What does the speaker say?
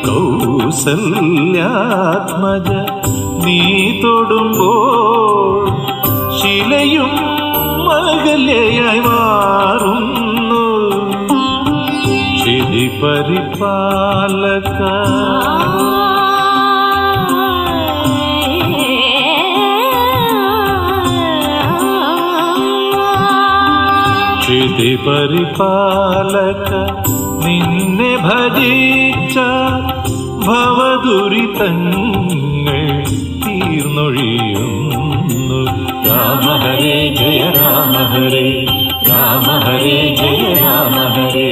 കൗസല്യാത്മജ നീ തൊടുമ്പോൾ ശിലയും മകലയായി മാറുന്നു. ശിതി പരിപാലക ശിതി പരിപാലക നിന്നെ ഭജിച്ച ഭവദുരിതങ്ങൾ തീർന്നൊഴിയുന്നു. രാമ ഹരേ ജയ രാമ ഹരേ, രാമ ഹരേ ജയ രാമ ഹരേ.